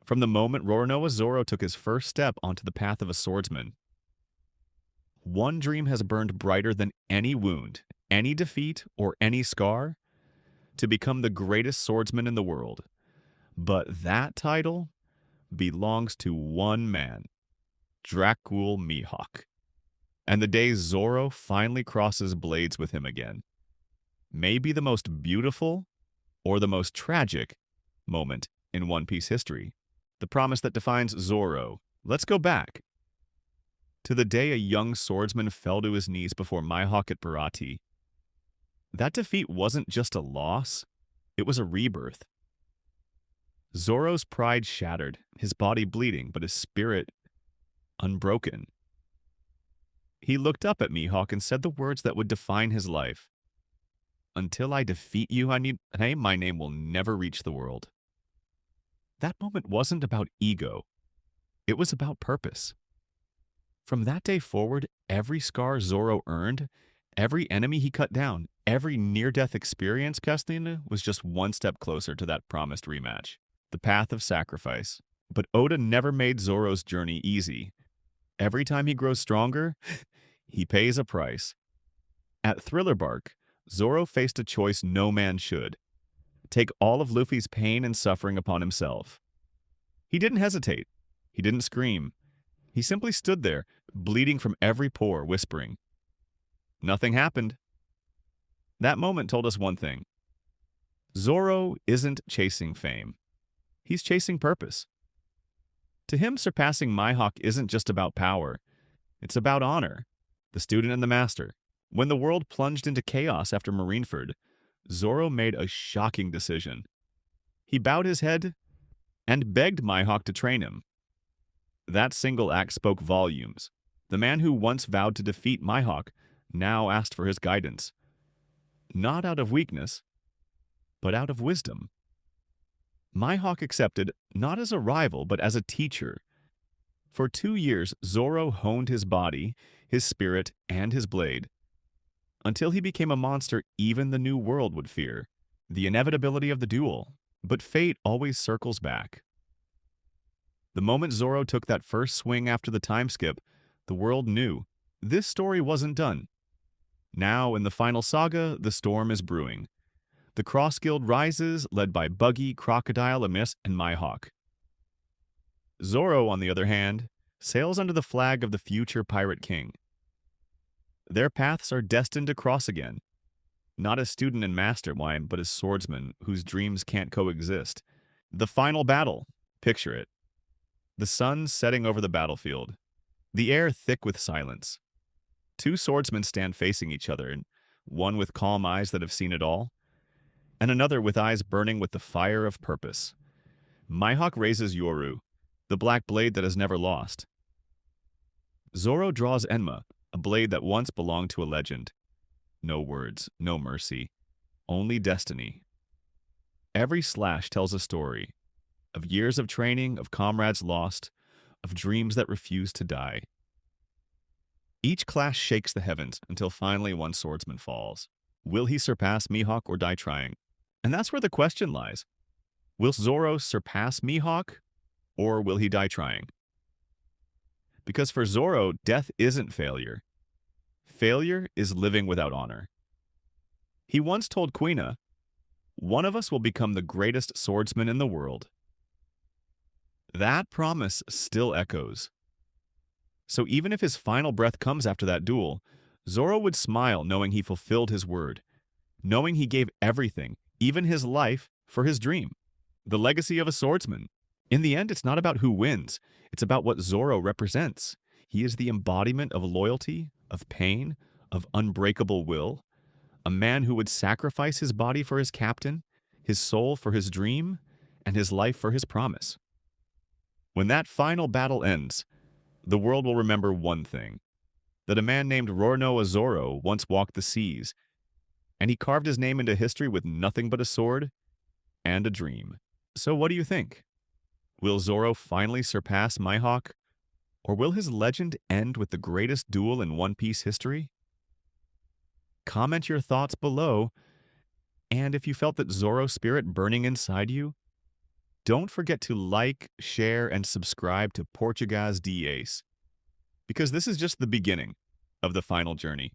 From the moment Roronoa Zoro took his first step onto the path of a swordsman, one dream has burned brighter than any wound, any defeat, or any scar to become the greatest swordsman in the world. But that title belongs to one man, Dracule Mihawk. And the day Zoro finally crosses blades with him again may be the most beautiful or the most tragic moment in One Piece history. The promise that defines Zoro. Let's go back to the day a young swordsman fell to his knees before Mihawk at Baratie. That defeat wasn't just a loss, it was a rebirth. Zoro's pride shattered, his body bleeding, but his spirit unbroken. He looked up at Mihawk and said the words that would define his life. Until I defeat you, my name will never reach the world. That moment wasn't about ego. It was about purpose. From that day forward, every scar Zoro earned, every enemy he cut down, every near-death experience Castellina was just one step closer to that promised rematch. The path of sacrifice. But Oda never made Zoro's journey easy. Every time he grows stronger, he pays a price. At Thriller Bark, Zoro faced a choice no man should. Take all of Luffy's pain and suffering upon himself. He didn't hesitate. He didn't scream. He simply stood there, bleeding from every pore, whispering. Nothing happened. That moment told us one thing. Zoro isn't chasing fame. He's chasing purpose. To him, surpassing Mihawk isn't just about power. It's about honor, the student and the master. When the world plunged into chaos after Marineford, Zoro made a shocking decision. He bowed his head and begged Mihawk to train him. That single act spoke volumes. The man who once vowed to defeat Mihawk now asked for his guidance. Not out of weakness, but out of wisdom. Mihawk accepted not as a rival, but as a teacher. For 2 years, Zoro honed his body, his spirit, and his blade, until he became a monster even the New World would fear. The inevitability of the duel, but fate always circles back. The moment Zoro took that first swing after the time skip, the world knew this story wasn't done. Now, in the final saga, the storm is brewing. The Cross Guild rises, led by Buggy, Crocodile, Amiss, and Mihawk. Zoro, on the other hand, sails under the flag of the future Pirate King. Their paths are destined to cross again, not as student and master, but as swordsmen whose dreams can't coexist. The final battle, picture it. The sun setting over the battlefield, the air thick with silence. 2 swordsmen stand facing each other, one with calm eyes that have seen it all, and another with eyes burning with the fire of purpose. Mihawk raises Yoru, the black blade that has never lost. Zoro draws Enma, a blade that once belonged to a legend. No words, no mercy, only destiny. Every slash tells a story of years of training, of comrades lost, of dreams that refuse to die. Each clash shakes the heavens until finally one swordsman falls. Will he surpass Mihawk or die trying? And that's where the question lies. Will Zoro surpass Mihawk, or will he die trying? Because for Zoro, death isn't failure. Failure is living without honor. He once told Quina, "One of us will become the greatest swordsman in the world." That promise still echoes. So even if his final breath comes after that duel, Zoro would smile knowing he fulfilled his word, knowing he gave everything, even his life, for his dream. The legacy of a swordsman. In the end, it's not about who wins. It's about what Zoro represents. He is the embodiment of loyalty, of pain, of unbreakable will. A man who would sacrifice his body for his captain, his soul for his dream, and his life for his promise. When that final battle ends, the world will remember one thing, that a man named Roronoa Zoro once walked the seas, and he carved his name into history with nothing but a sword and a dream. So what do you think? Will Zoro finally surpass Mihawk, or will his legend end with the greatest duel in One Piece history? Comment your thoughts below, and if you felt that Zoro's spirit burning inside you, don't forget to like, share, and subscribe to Portuguese de Ace, because this is just the beginning of the final journey.